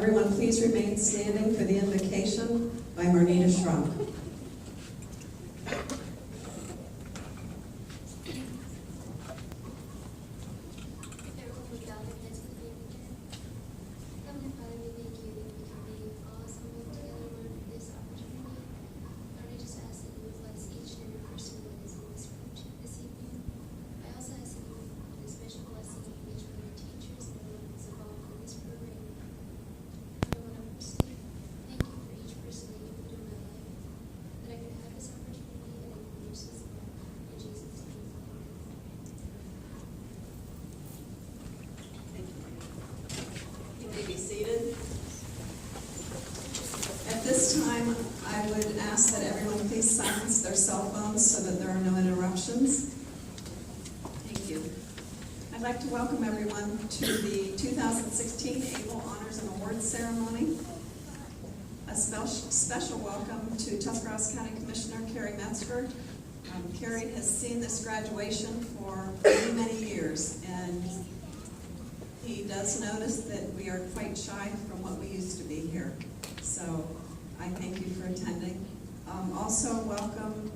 everyone please remain standing for the invocation by Marnita Schrum. Be seated. At this time, I would ask that everyone please silence their cell phones so that there are no interruptions. Thank you. I'd like to welcome everyone to the 2016 Able Honors and Awards Ceremony. A special welcome to Tuscarawas County Commissioner Carrie Metzger. Carrie has seen this graduation for many, many years, and he does notice that we are quite shy from what we used to be here. So I thank you for attending. Also welcome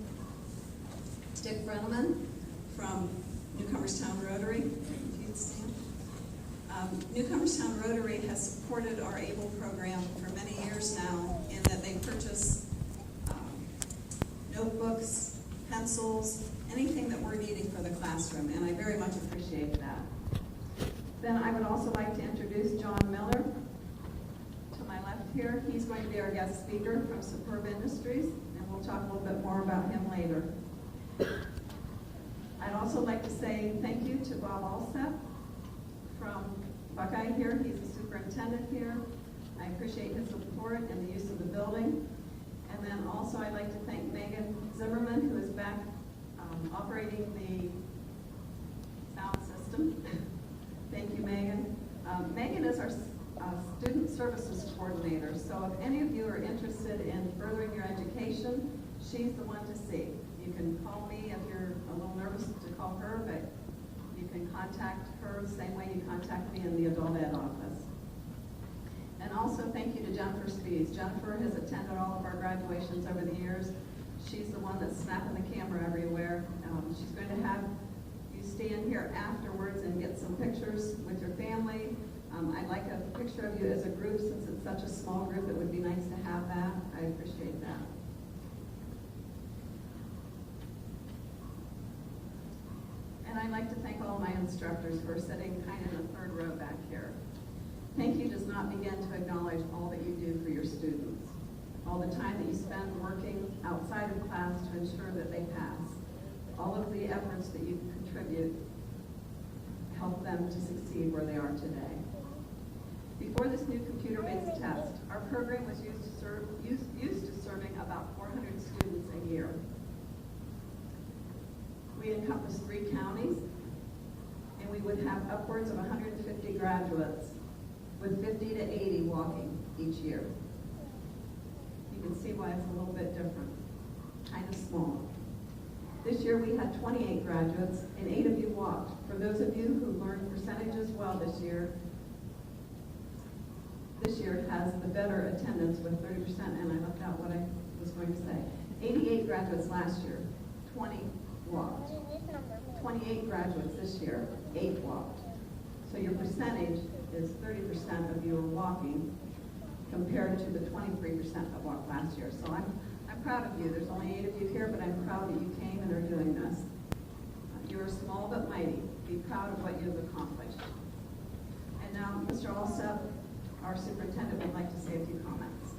Dick Brenneman from Newcomerstown Rotary. If you'd stand. Newcomerstown Rotary has supported our ABLE program for many years now in that they purchase notebooks, pencils, anything that we're needing for the classroom, and I very much appreciate that. Then I would also like to introduce John Miller to my left here. He's going to be our guest speaker from Superb Industries, and we'll talk a little bit more about him later. I'd also like to say thank you to Bob Alsep from Buckeye here. He's the superintendent here. I appreciate his support and the use of the building. And then also I'd like to thank Megan Zimmerman, who is back operating the sound system. Thank you, Megan. Megan is our Student Services Coordinator, so if any of you are interested in furthering your education, she's the one to see. You can call me if you're a little nervous to call her, but you can contact her the same way you contact me in the Adult Ed office. And also thank you to Jennifer Spees. Jennifer has attended all of our graduations over the years. She's the one that's snapping the camera everywhere. She's going to have stand here afterwards and get some pictures with your family. I'd like a picture of you as a group. Since it's such a small group, it would be nice to have that. I appreciate that. And I'd like to thank all my instructors who are sitting kind of in the third row back here. Thank you does not begin to acknowledge all that you do for your students, all the time that you spend working outside of class to ensure that they pass, all of the efforts that you contribute help them to succeed where they are today. Before this new computer-based test, our program was used to serving about 400 students a year. We encompass 3 counties, and we would have upwards of 150 graduates, with 50 to 80 walking each year. You can see why it's a little bit different, kind of small. This year we had 28 graduates, and 8 of you walked. For those of you who learned percentages well this year has the better attendance with 30%, and I left out what I was going to say. 88 graduates last year, 20 walked. 28 graduates this year, 8 walked. So your percentage is 30% of you are walking compared to the 23% that walked last year. So I'm proud of you. There's only 8 of you here, but I'm proud that you came and are doing this. You're small but mighty. Be proud of what you've accomplished. And now, Mr. Alsep, our superintendent, would like to say a few comments.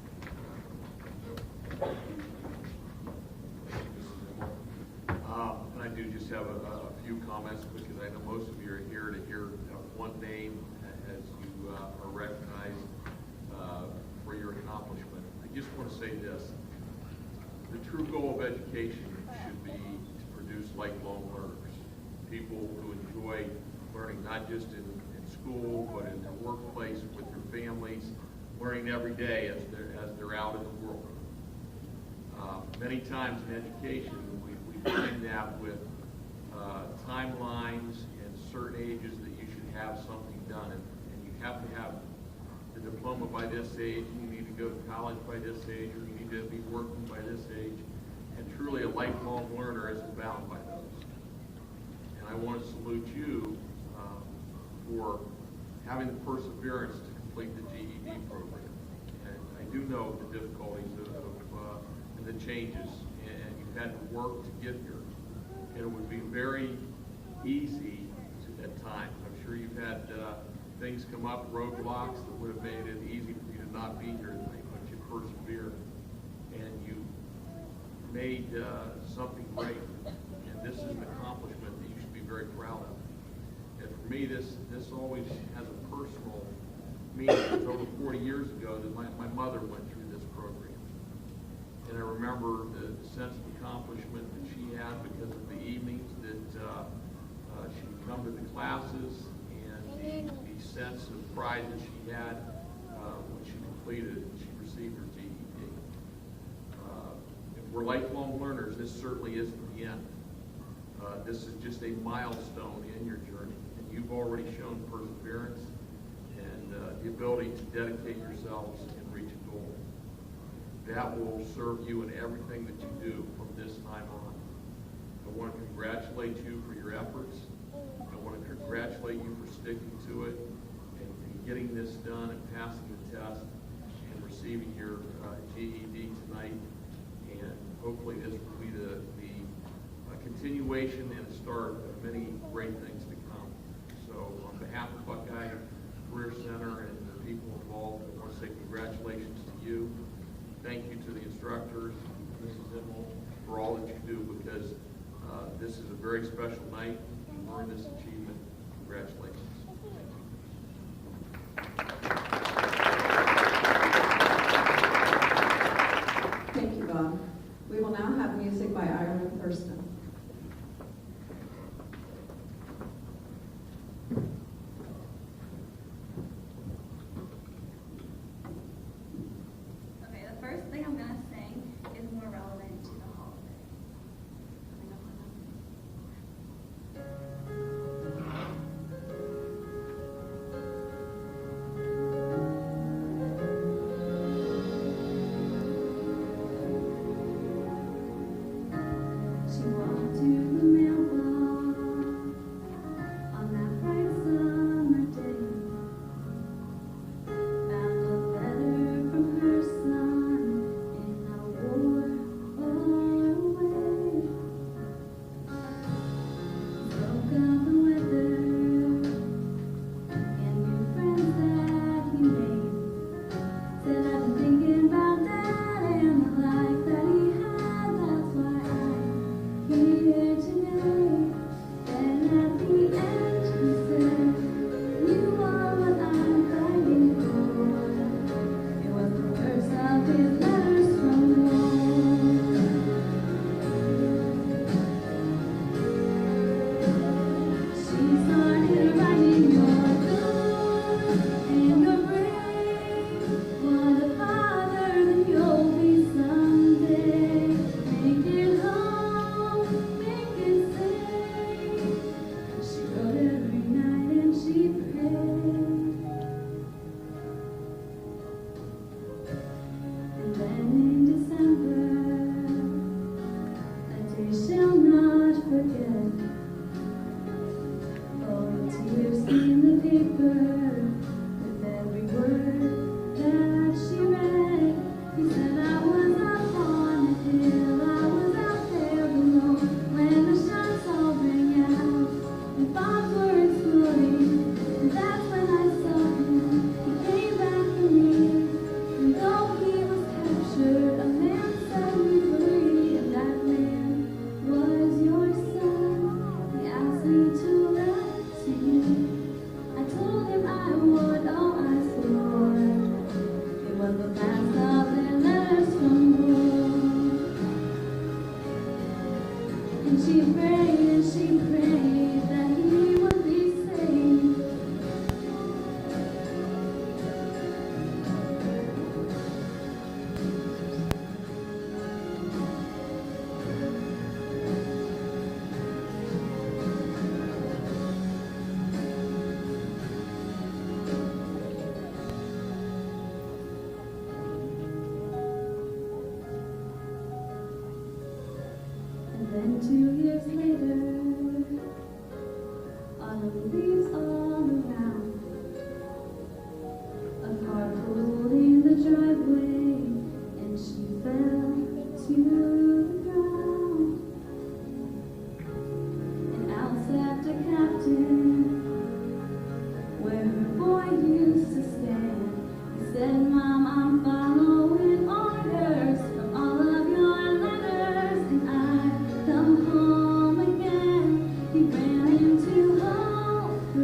And I do just have a few comments because I know most of you are here to hear one name as you are recognized for your accomplishment. I just want to say this. The true goal of education should be to produce lifelong learners, people who enjoy learning not just in school, but in their workplace, with their families, learning every day as they're out in the world. Many times in education, we find that with timelines and certain ages that you should have something done, and you have to have the diploma by this age, you need to go to college by this age, or you need to be working by this age. And truly a lifelong learner isn't bound by those. And I want to salute you for having the perseverance to complete the GED program. And I do know the difficulties and the changes, and you've had to work to get here. And it would be very easy at times. I'm sure you've had things come up, roadblocks that would have made it easy for you to not be here tonight, but you persevered and you made something great. And this is an accomplishment that you should be very proud of. And for me, this always has a personal meaning. It's over 40 years ago that my mother went through this program. And I remember the sense of accomplishment that she had because of the evenings that she would come to the classes, and the sense of pride that she had when she completed it and she received her GED. If we're lifelong learners, this certainly isn't the end. This is just a milestone in your journey, and you've already shown perseverance and the ability to dedicate yourselves and reach a goal. That will serve you in everything that you do from this time on. I want to congratulate you for your efforts. I want to congratulate you for sticking to it and getting this done and passing the test and receiving your GED tonight. And hopefully this will be the continuation and start of many great things to come. So on behalf of Buckeye Career Center and the people involved, I want to say congratulations to you. Thank you to the instructors, Mrs. Immel, for all that you do, because this is a very special night. You earned this achievement. Congratulations. Thank you, Bob. We will now have music by Ireland Thurston. Okay, the first thing I'm going to sing is more relevant to the holiday coming up on us. And 2 years later, autumn leaves all around. A car pulled in the driveway, and she fell to the ground. And out stepped a captain, where her boy used to stand. He said, "Mom, I'm following orders from all of your letters, and I come home again." He ran into home,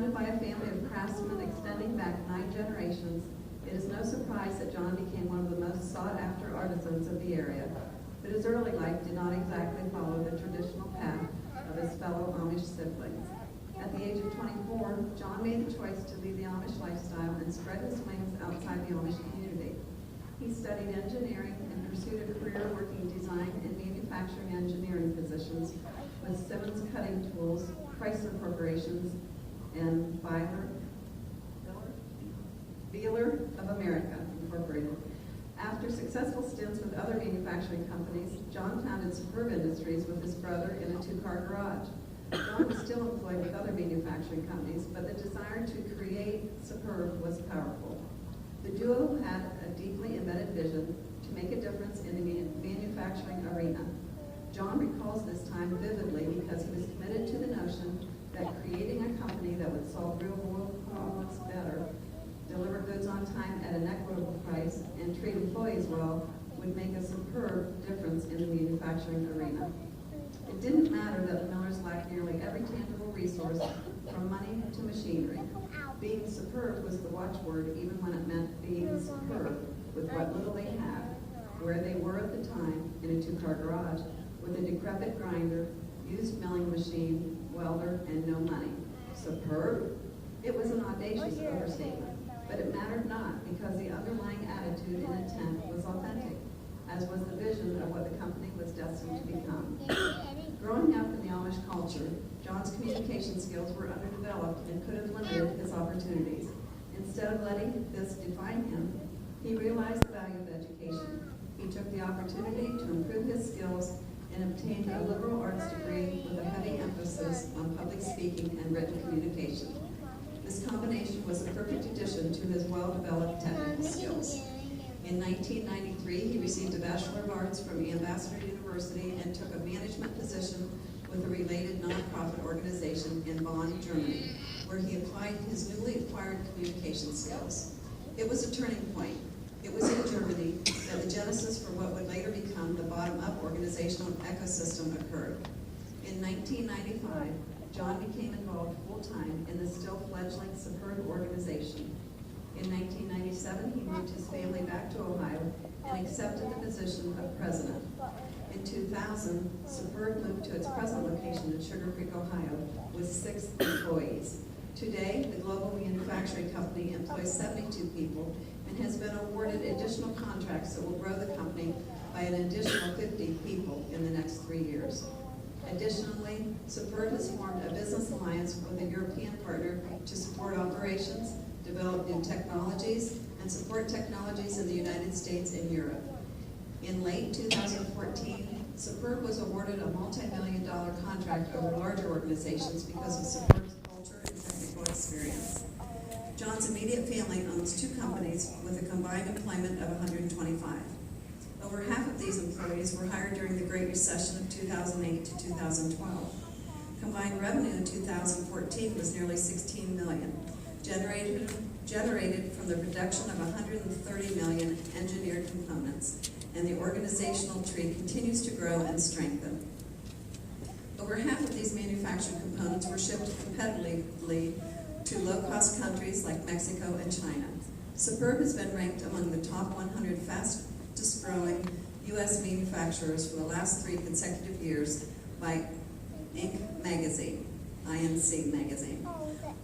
Surrounded by a family of craftsmen extending back 9 generations, it is no surprise that John became one of the most sought-after artisans of the area. But his early life did not exactly follow the traditional path of his fellow Amish siblings. At the age of 24, John made the choice to leave the Amish lifestyle and spread his wings outside the Amish community. He studied engineering and pursued a career working design and manufacturing engineering positions with Simmons Cutting Tools, Chrysler Corporations, and Beeler of America, Incorporated. After successful stints with other manufacturing companies, John founded Superb Industries with his brother in a 2-car garage. John was still employed with other manufacturing companies, but the desire to create Superb was powerful. The duo had a deeply embedded vision to make a difference in the manufacturing arena. John recalls this time vividly because he was committed to the notion that creating a company that would solve real-world problems better, deliver goods on time at an equitable price, and treat employees well would make a superb difference in the manufacturing arena. It didn't matter that the Millers lacked nearly every tangible resource, from money to machinery. Being superb was the watchword, even when it meant being superb with what little they had, where they were at the time, in a 2-car garage, with a decrepit grinder, used milling machine, welder, and no money. Superb? It was an audacious overstatement, but it mattered not because the underlying attitude and intent was authentic, as was the vision of what the company was destined to become. Growing up in the Amish culture, John's communication skills were underdeveloped and could have limited his opportunities. Instead of letting this define him, he realized the value of education. He took the opportunity to improve his skills and obtained a liberal arts degree with a heavy emphasis on public speaking and written communication. This combination was a perfect addition to his well-developed technical skills. In 1993, he received a Bachelor of Arts from Ambassador University and took a management position with a related nonprofit organization in Bonn, Germany, where he applied his newly acquired communication skills. It was a turning point. It was in Germany that the genesis for what would later become the bottom-up organizational ecosystem occurred. In 1995, John became involved full-time in the still fledgling Superb organization. In 1997, he moved his family back to Ohio and accepted the position of president. In 2000, Superb moved to its present location in Sugar Creek, Ohio, with 6 employees. Today, the global manufacturing company employs 72 people and has been awarded additional contracts that will grow the company by an additional 50 people in the next 3 years. Additionally, Superb has formed a business alliance with a European partner to support operations, develop new technologies, and support technologies in the United States and Europe. In late 2014, Superb was awarded a multi-million-dollar contract over larger organizations because of Superb's culture and technical experience. John's immediate family owns 2 companies with a combined employment of 125. Over half of these employees were hired during the Great Recession of 2008 to 2012. Combined revenue in 2014 was nearly $16 million, generated from the production of 130 million engineered components, and the organizational tree continues to grow and strengthen. Over half of these manufactured components were shipped competitively to low-cost countries like Mexico and China. Superb has been ranked among the top 100 fastest-growing U.S. manufacturers for the last 3 consecutive years by INC magazine.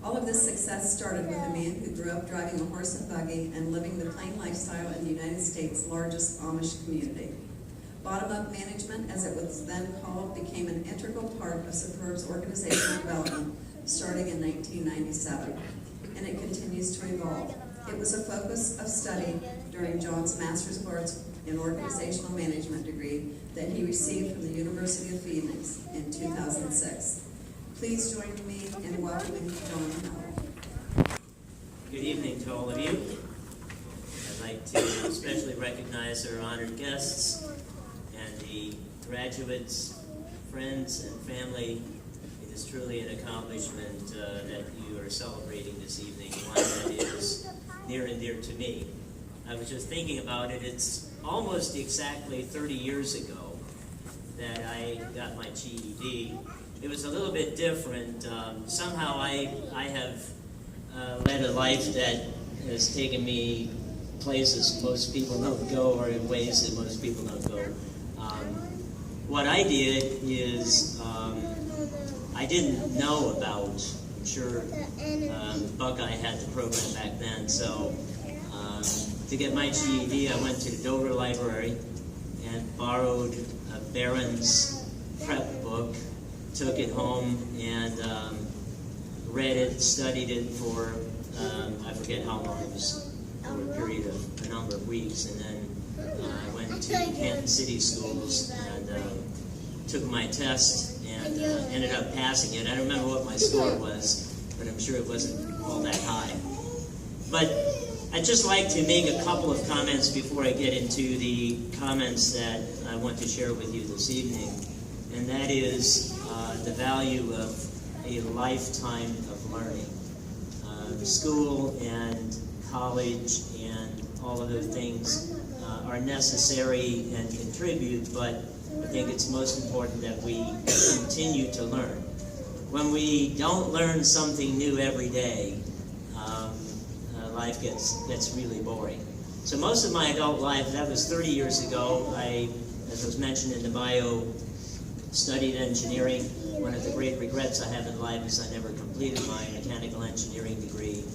All of this success started with a man who grew up driving a horse and buggy and living the plain lifestyle in the United States' largest Amish community. Bottom-up management, as it was then called, became an integral part of Superb's organizational development starting in 1997, and it continues to evolve. It was a focus of study during John's Master's of Arts in Organizational Management degree that he received from the University of Phoenix in 2006. Please join me in welcoming John Howell. Good evening to all of you. I'd like to especially recognize our honored guests and the graduates, friends, and family. It is truly an accomplishment that you are celebrating this evening, one that is near and dear to me. I was just thinking about it. It's almost exactly 30 years ago that I got my GED. It was a little bit different. Somehow I have led a life that has taken me places most people don't go, or in ways that most people don't go. What I did is I didn't know about, I'm sure Buckeye had the program back then, so to get my GED I went to the Dover Library and borrowed a Barron's prep book, took it home and read it, studied it for I forget how long, it was over a period of a number of weeks, and then I went to Canton City Schools and took my test and ended up passing it. I don't remember what my score was, but I'm sure it wasn't all that high. But I'd just like to make a couple of comments before I get into the comments that I want to share with you this evening, and that is the value of a lifetime of learning. School and college and all of those things are necessary and contribute, but I think it's most important that we continue to learn. When we don't learn something new every day, life gets really boring. So most of my adult life, that was 30 years ago, as was mentioned in the bio, studied engineering. One of the great regrets I have in life is I never completed my mechanical engineering degree.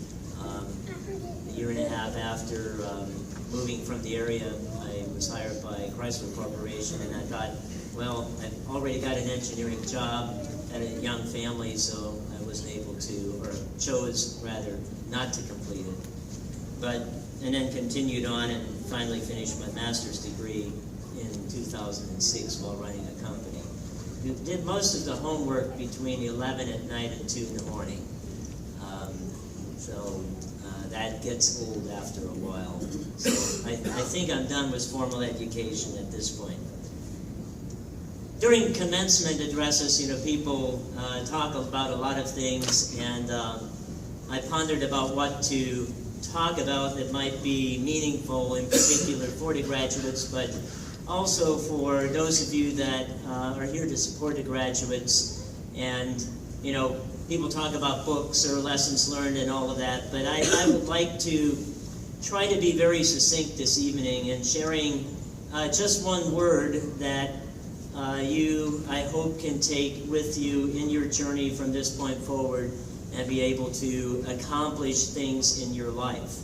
A year and a half after moving from the area, I was hired by Chrysler Corporation, and I thought, well, I've already got an engineering job, had a young family, so I wasn't able to, or chose rather, not to complete it. And then continued on and finally finished my master's degree in 2006 while running a company. Did most of the homework between 11 at night and 2 in the morning. So that gets old after a while. So I think I'm done with formal education at this point. During commencement addresses, people talk about a lot of things, and I pondered about what to talk about that might be meaningful, in particular for the graduates, but also for those of you that are here to support the graduates. And people talk about books or lessons learned and all of that, but I would like to try to be very succinct this evening in sharing just one word that you, I hope, can take with you in your journey from this point forward and be able to accomplish things in your life.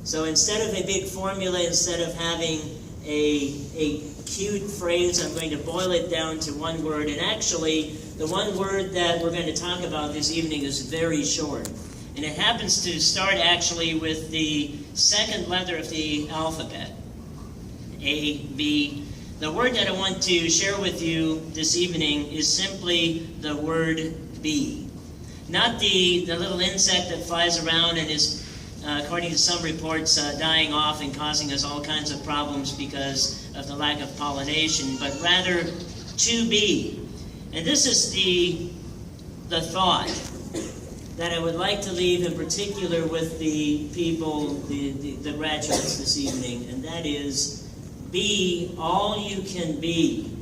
So instead of a big formula, instead of having a cute phrase, I'm going to boil it down to one word. And actually, the one word that we're going to talk about this evening is very short. And it happens to start actually with the second letter of the alphabet, A, B. The word that I want to share with you this evening is simply the word bee. Not the little insect that flies around and is, according to some reports, dying off and causing us all kinds of problems because of the lack of pollination, but rather to be. And this is the thought that I would like to leave in particular with the people, the graduates this evening, and that is, be all you can be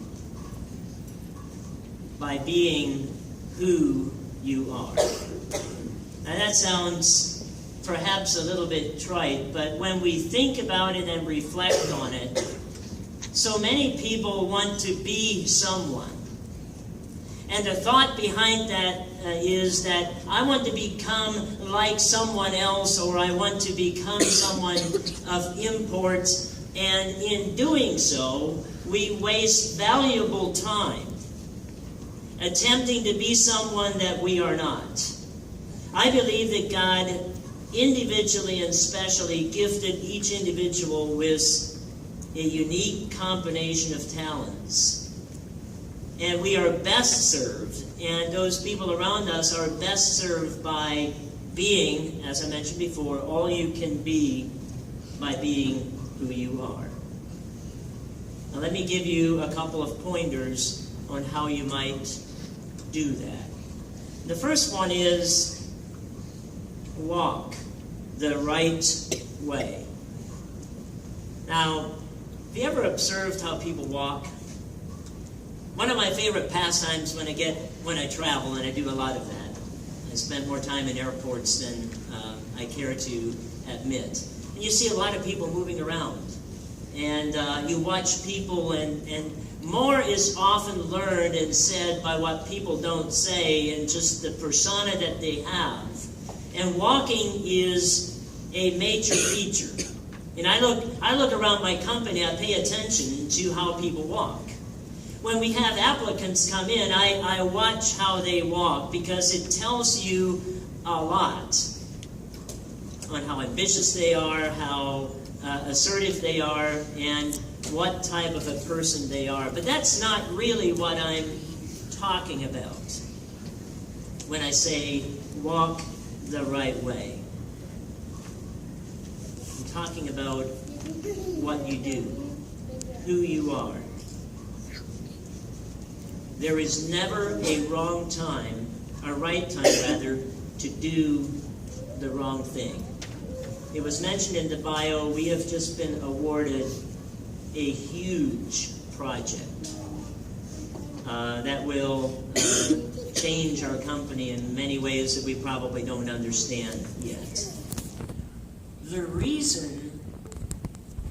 by being who you are. Now that sounds perhaps a little bit trite, but when we think about it and reflect on it, so many people want to be someone. And the thought behind that is that I want to become like someone else, or I want to become someone of import, and in doing so, we waste valuable time attempting to be someone that we are not. I believe that God individually and specially gifted each individual with a unique combination of talents. And we are best served, and those people around us are best served by being, as I mentioned before, all you can be by being who you are. Now let me give you a couple of pointers on how you might do that. The first one is walk the right way. Now, have you ever observed how people walk? One of my favorite pastimes when I travel, and I do a lot of that. I spend more time in airports than I care to admit. And you see a lot of people moving around. And you watch people, and more is often learned and said by what people don't say and just the persona that they have. And walking is a major feature. And I look around my company, I pay attention to how people walk. When we have applicants come in, I watch how they walk because it tells you a lot on how ambitious they are, how assertive they are, and what type of a person they are. But that's not really what I'm talking about when I say walk the right way. I'm talking about what you do, who you are. There is never a right time to do the wrong thing. It was mentioned in the bio, we have just been awarded a huge project that will change our company in many ways that we probably don't understand yet. The reason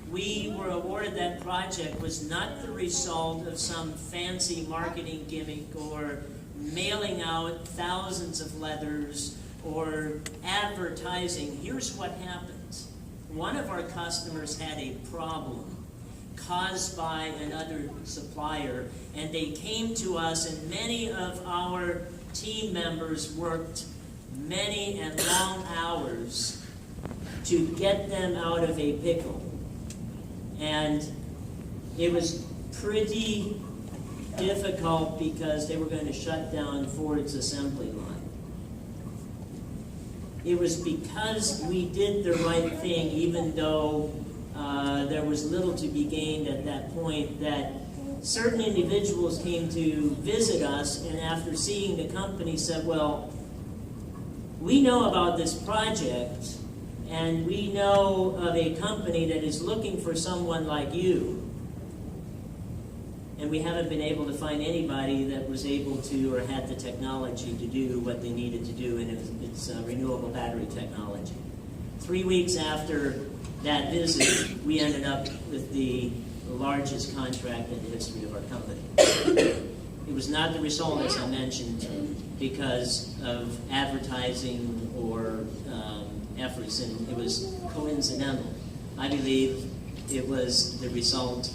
we were awarded that project was not the result of some fancy marketing gimmick or mailing out thousands of letters or advertising. Here's what happened. One of our customers had a problem caused by another supplier, and they came to us, and many of our team members worked many and long hours to get them out of a pickle. And it was pretty difficult because they were going to shut down Ford's assembly line. It was because we did the right thing, even though there was little to be gained at that point, that certain individuals came to visit us, and after seeing the company said, well, we know about this project, and we know of a company that is looking for someone like you. And we haven't been able to find anybody that was able to or had the technology to do what they needed to do, and it's renewable battery technology. 3 weeks after that visit, we ended up with the largest contract in the history of our company. It was not the result, as I mentioned, because of advertising or efforts, and it was coincidental. I believe it was the result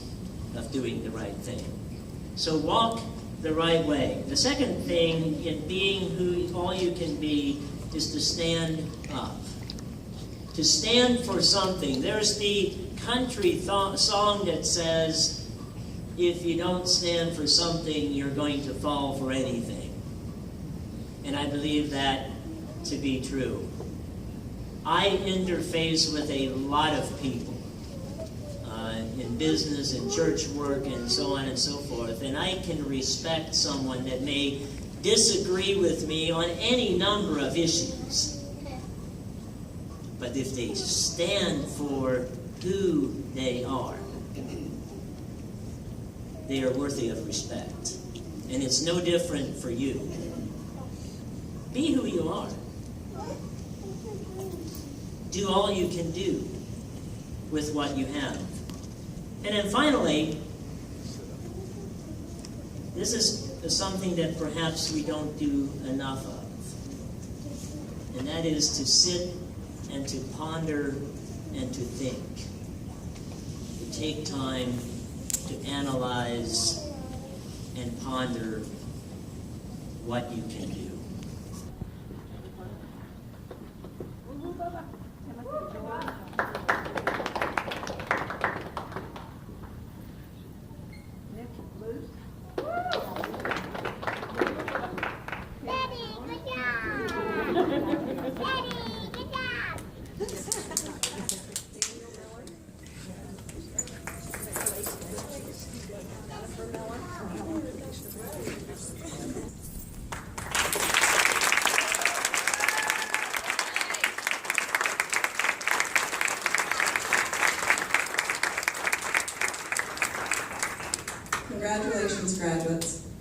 of doing the right thing. So walk the right way. The second thing in being who all you can be is to stand up. To stand for something. There's the country song that says, if you don't stand for something, you're going to fall for anything. And I believe that to be true. I interface with a lot of people in business and church work and so on and so forth, and I can respect someone that may disagree with me on any number of issues. But if they stand for who they are worthy of respect. And it's no different for you. Be who you are. Do all you can do with what you have. And then finally, this is something that perhaps we don't do enough of. And that is to sit and to ponder and to think. To take time to analyze and ponder what you can do. Congratulations, graduates.